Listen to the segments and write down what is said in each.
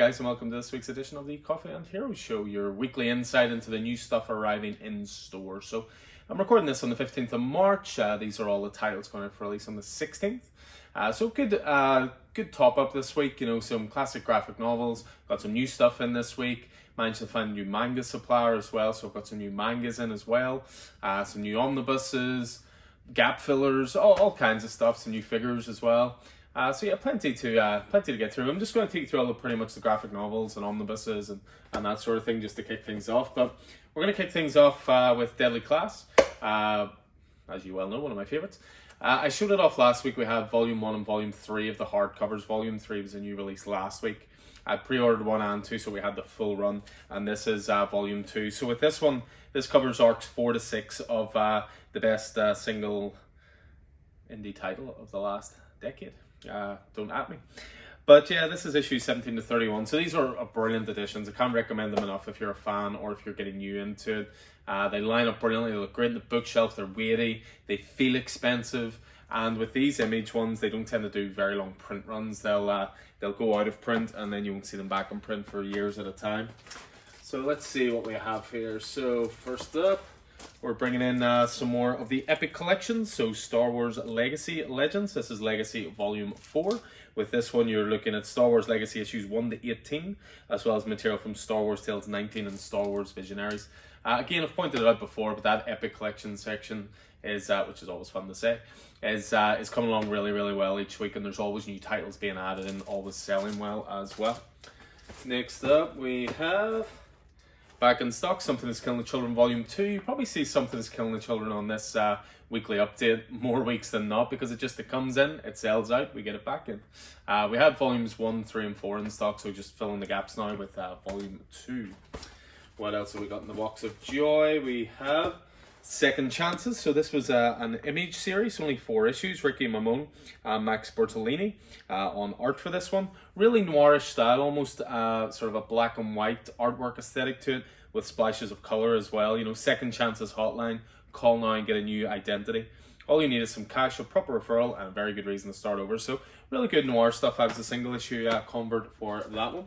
guys, and welcome to this week's edition of the Coffee and Hero Show, your weekly insight into the new stuff arriving in store. So I'm recording this on the 15th of March. These are all the titles going out for release on the 16th. So good top up this week, you know, some classic graphic novels, got some new stuff in this week. Managed to find a new manga supplier as well, so I've got some new mangas in as well, some new omnibuses, gap fillers, all kinds of stuff, some new figures as well. So yeah, plenty to get through. I'm just going to take you through all pretty much the graphic novels and omnibuses and that sort of thing just to kick things off. But we're going to kick things off with Deadly Class, as you well know, one of my favourites. I showed it off last week. We had Volume 1 and Volume 3 of the hardcovers. Volume 3 was a new release last week. I pre-ordered 1 and 2, so we had the full run, and this is Volume 2. So with this one, this covers arcs 4 to 6 of the best single indie title of the last decade. Don't at me. But yeah, this is issue 17 to 31. So these are brilliant editions. I can't recommend them enough if you're a fan or if you're getting new into it. They line up brilliantly. They look great in the bookshelf. They're weighty. They feel expensive. And with these image ones, they don't tend to do very long print runs. They'll go out of print and then you won't see them back in print for years at a time. So let's see what we have here. So first up, we're bringing in some more of the Epic collections. So Star Wars Legacy Legends. This is Legacy Volume 4. With this one, you're looking at Star Wars Legacy issues 1 to 18, as well as material from Star Wars Tales 19 and Star Wars Visionaries. Again, I've pointed it out before, but that Epic collection section is, which is always fun to say, is coming along really, really well each week, and there's always new titles being added and always selling well as well. Next up, we have back in stock, Something Is Killing the Children Volume 2. You probably see Something Is Killing the Children on this weekly update more weeks than not, because it comes in, it sells out, we get it back in. We had Volumes 1, 3 and 4 in stock, so just filling the gaps now with Volume 2. What else have we got in the box of joy? We have Second Chances. So this was an image series, only 4 issues. Ricky Mamone, Max Bertolini on art for this one. Really noirish style, almost sort of a black and white artwork aesthetic to it, with splashes of color as well. You know, Second Chances hotline, call now and get a new identity. All you need is some cash, a proper referral, and a very good reason to start over. So really good noir stuff. I was a single issue convert for that one.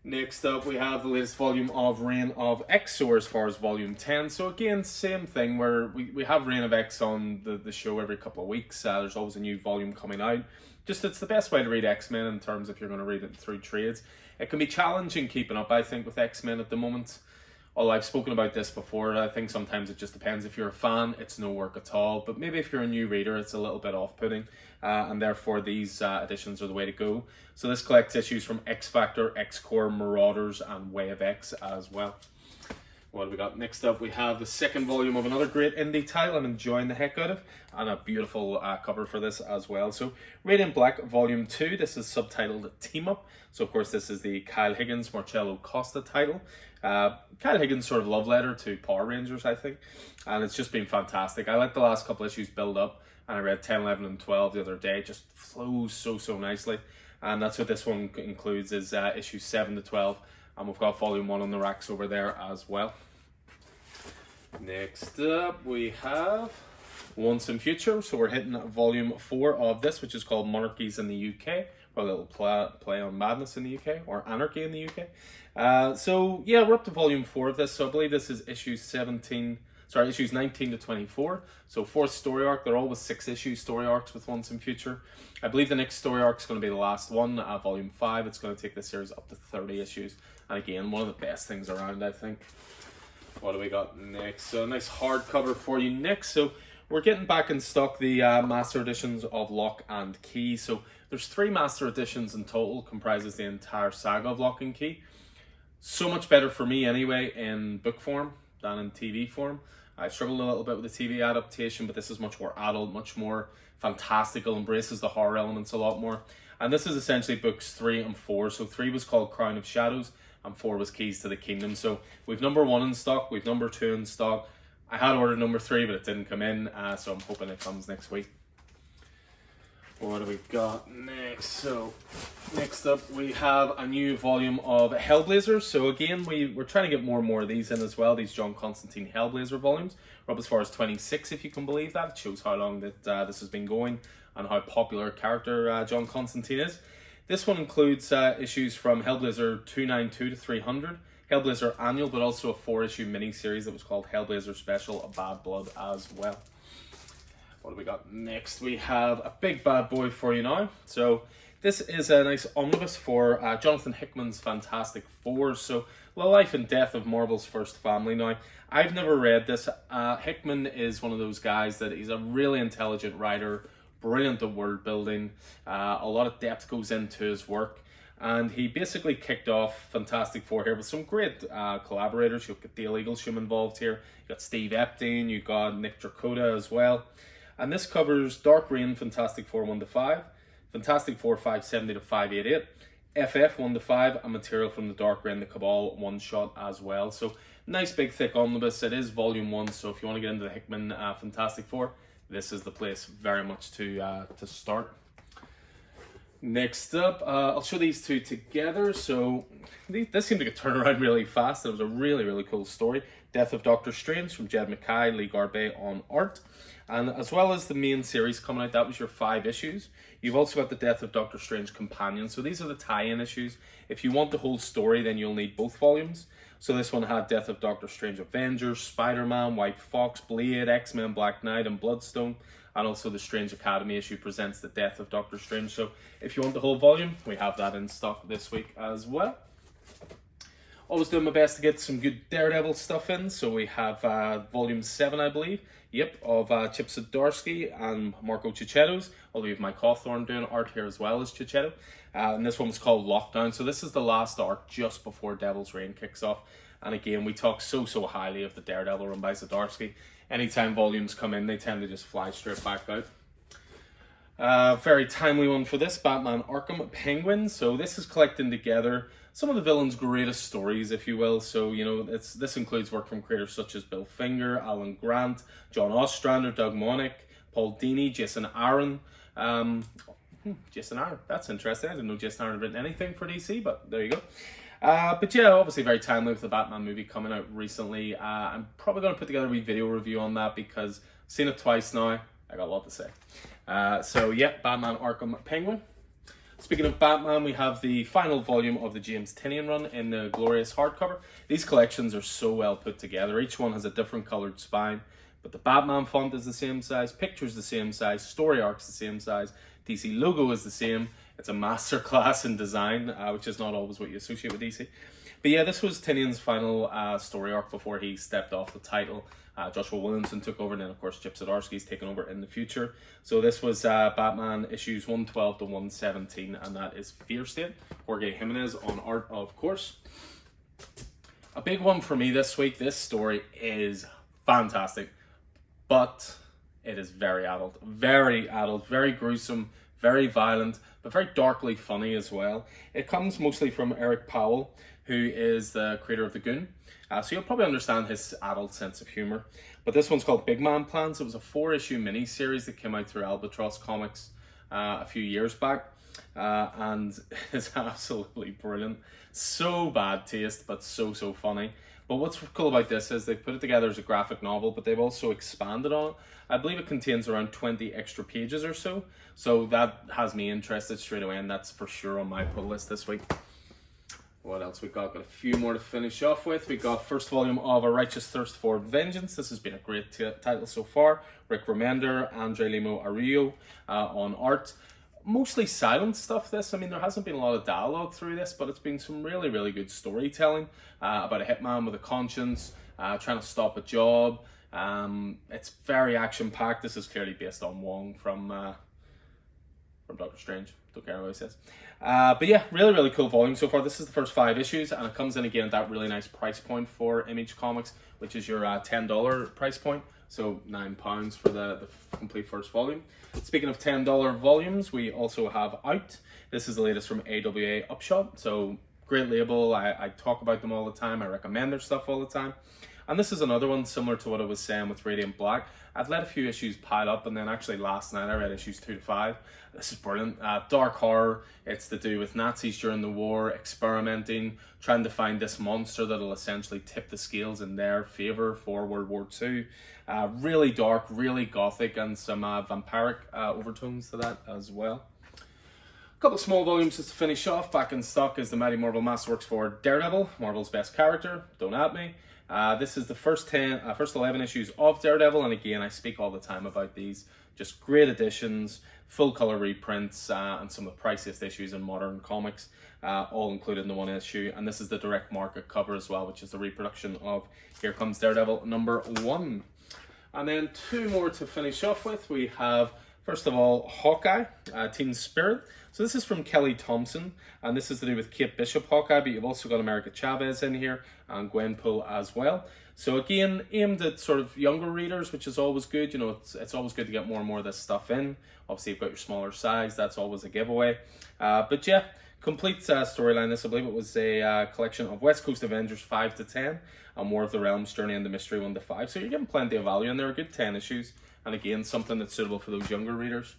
Next up, we have the latest volume of Reign of X, so as far as volume 10. So again, same thing, where we have Reign of X on the show every couple of weeks. There's always a new volume coming out. Just, it's the best way to read X-Men in terms if you're going to read it through trades. It can be challenging keeping up, I think, with X-Men at the moment. Although I've spoken about this before, I think sometimes it just depends. If you're a fan, it's no work at all. But maybe if you're a new reader, it's a little bit off-putting. And therefore, these editions are the way to go. So this collects issues from X Factor, X Corps, Marauders, and Way of X as well. What have we got next up? We have the second volume of another great indie title I'm enjoying the heck out of, and a beautiful cover for this as well. So Radiant Black Volume 2, this is subtitled Team Up. So of course this is the Kyle Higgins, Marcello Costa title. Kyle Higgins' sort of love letter to Power Rangers, I think, and it's just been fantastic. I let the last couple issues build up, and I read 10, 11, and 12 the other day. It just flows so nicely, and that's what this one includes, is issues 7 to 12, and we've got Volume 1 on the racks over there as well. Next up, we have Once and Future. So we're hitting Volume 4 of this, which is called Monarchies in the UK, or a little play on Madness in the UK, or Anarchy in the UK. So yeah, we're up to Volume 4 of this. So I believe this is issues 19 to 24. So 4th story arc. They're always 6-issue story arcs with Once and Future. I believe the next story arc is going to be the last one, Volume 5. It's going to take the series up to 30 issues. And again, one of the best things around, I think. What do we got next? So a nice hardcover for you next. So we're getting back in stock the master editions of Lock and Key. So there's 3 master editions in total, comprises the entire saga of Lock and Key. So much better for me anyway in book form than in TV form. I struggled a little bit with the TV adaptation, but this is much more adult, much more fantastical, embraces the horror elements a lot more. And this is essentially books 3 and 4. So 3 was called Crown of Shadows, and 4 was Keys to the Kingdom. So we've number 1 in stock, we've number 2 in stock. I had ordered number 3, but it didn't come in, so I'm hoping it comes next week. What do we got next? So next up, we have a new volume of Hellblazers. So again, we're trying to get more and more of these in as well, these John Constantine Hellblazer volumes. We're up as far as 26, if you can believe that. It shows how long that this has been going and how popular a character John Constantine is. This one includes issues from Hellblazer 292 to 300, Hellblazer Annual, but also a 4-issue mini-series that was called Hellblazer Special, A Bad Blood as well. What do we got next? We have a big bad boy for you now. So this is a nice omnibus for Jonathan Hickman's Fantastic Four. So the life and death of Marvel's first family. Now, I've never read this. Hickman is one of those guys that he's a really intelligent writer, brilliant at world building. A lot of depth goes into his work. And he basically kicked off Fantastic Four here with some great collaborators. You've got Dale Eaglesham involved here. You've got Steve Epstein. You've got Nick Dracota as well. And this covers Dark Reign, Fantastic Four 1-5, Fantastic Four 570 to 588, FF 1-5, and material from the Dark Reign, the Cabal one-shot as well. So nice big thick omnibus. It is volume 1, so if you want to get into the Hickman Fantastic Four, this is the place very much to start. Next up, I'll show these two together. So this seemed to get turned around really fast. It was a really, really cool story. Death of Doctor Strange from Jed Mackay, Lee Garbey on art. And as well as the main series coming out, that was your 5 issues. You've also got the Death of Doctor Strange companion. So these are the tie-in issues. If you want the whole story, then you'll need both volumes. So this one had Death of Doctor Strange Avengers, Spider-Man, White Fox, Blade, X-Men, Black Knight, and Bloodstone. And also the Strange Academy issue presents the Death of Doctor Strange. So if you want the whole volume, we have that in stock this week as well. Always doing my best to get some good Daredevil stuff in. So we have volume 7, I believe. Yep, of Chip Zdarsky and Marco Cicchetto's. Although we have Mike Hawthorne doing art here as well as Cicchetto. And this one was called Lockdown. So this is the last arc just before Devil's Reign kicks off. And again, we talk so highly of the Daredevil run by Zdarsky. Anytime volumes come in, they tend to just fly straight back out. Very timely one for this, Batman Arkham Penguin. So this is collecting together some of the villain's greatest stories, if you will. So, you know, this includes work from creators such as Bill Finger, Alan Grant, John Ostrander, Doug Moench, Paul Dini, Jason Aaron. Jason Aaron, that's interesting. I didn't know Jason Aaron had written anything for DC, but there you go. But yeah, obviously very timely with the Batman movie coming out recently. I'm probably going to put together a wee video review on that because I've seen it twice now. I got a lot to say. So yeah, Batman Arkham Penguin. Speaking of Batman, we have the final volume of the James Tynion run in the glorious hardcover. These collections are so well put together. Each one has a different coloured spine, but the Batman font is the same size, picture's the same size, story arc's the same size, DC logo is the same. It's a masterclass in design, which is not always what you associate with DC. But yeah, this was Tynion's final story arc before he stepped off the title. Joshua Williamson took over, and then of course Chip Zdarsky's taken over in the future. So this was Batman issues 112 to 117, and that is Fear State. Jorge Jimenez on art, of course. A big one for me this week. This story is fantastic, but it is very adult, very gruesome, very violent, but very darkly funny as well. It comes mostly from Eric Powell, who is the creator of The Goon. So you'll probably understand his adult sense of humor. But this one's called Big Man Plans. It was a 4-issue mini-series that came out through Albatross Comics a few years back. And it's absolutely brilliant. So bad taste, but so funny. But what's cool about this is they've put it together as a graphic novel, but they've also expanded on it. I believe it contains around 20 extra pages or so. So that has me interested straight away, and that's for sure on my pull list this week. What else we got? Got a few more to finish off with. We got first volume of A Righteous Thirst for Vengeance. This has been a great title so far. Rick Remender, Andre Limo Arillo on art. Mostly silent stuff, this. I mean, there hasn't been a lot of dialogue through this, but it's been some really good storytelling about a hitman with a conscience, trying to stop a job. It's very action-packed. This is clearly based on Wong from Doctor Strange. Don't care what he says. But yeah, really cool volume so far. This is the first 5 issues, and it comes in again at that really nice price point for Image Comics, which is your $10 price point. So £9 for the complete first volume. Speaking of $10 volumes, we also have Out. This is the latest from AWA Upshot. So great label. I talk about them all the time. I recommend their stuff all the time. And this is another one similar to what I was saying with Radiant Black. I've let a few issues pile up, and then actually last night I read issues 2 to 5. This is brilliant. Dark horror. It's to do with Nazis during the war, experimenting, trying to find this monster that'll essentially tip the scales in their favor for World War II. Really dark, really gothic, and some vampiric overtones to that as well. A couple of small volumes just to finish off. Back in stock is the Mighty Marvel Masterworks for Daredevil, Marvel's best character. Don't at me. This is the first 11 issues of Daredevil, and again, I speak all the time about these. Just great editions, full color reprints, and some of the priciest issues in modern comics, all included in the one issue. And this is the direct market cover as well, which is the reproduction of Here Comes Daredevil #1. And then two more to finish off with. We have, first of all, Hawkeye, Teen Spirit. So this is from Kelly Thompson, and this is to do with Kate Bishop Hawkeye, but you've also got America Chavez in here, and Gwenpool as well. So again, aimed at sort of younger readers, which is always good. You know, it's always good to get more and more of this stuff in. Obviously, you've got your smaller size, that's always a giveaway. But yeah, complete storyline. This, I believe it was a collection of West Coast Avengers 5 to 10, and War of the Realms Journey into Mystery 1 to 5. So you're getting plenty of value in there, a good 10 issues. And again, something that's suitable for those younger readers.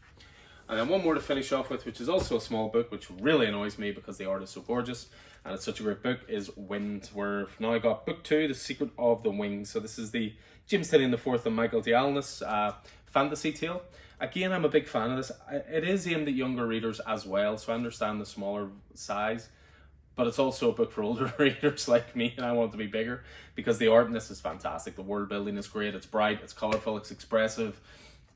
And then one more to finish off with, which is also a small book, which really annoys me because the art is so gorgeous and it's such a great book, is Wind. We've now got book 2, The Secret of the Wings. So this is the James Tynion IV and Michael Dialnis fantasy tale. Again, I'm a big fan of this. It is aimed at younger readers as well, so I understand the smaller size, but it's also a book for older readers like me, and I want it to be bigger because the art in this is fantastic. The world building is great, it's bright, it's colourful, it's expressive,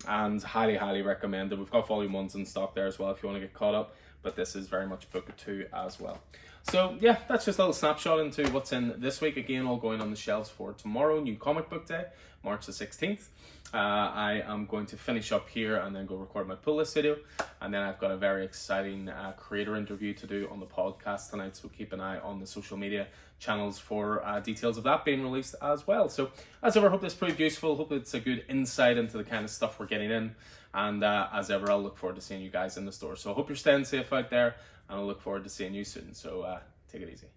and highly recommended. We've got volume 1s in stock there as well if you want to get caught up, but this is very much book 2 as well. So yeah, that's just a little snapshot into what's in this week. Again, all going on the shelves for tomorrow, New Comic Book Day, March the 16th. I am going to finish up here and then go record my pull list video, and then I've got a very exciting creator interview to do on the podcast tonight, so keep an eye on the social media channels for details of that being released as well. So as ever, hope this proved useful, hope it's a good insight into the kind of stuff we're getting in, and as ever, I'll look forward to seeing you guys in the store. So I hope you're staying safe out there, and I'll look forward to seeing you soon. So take it easy.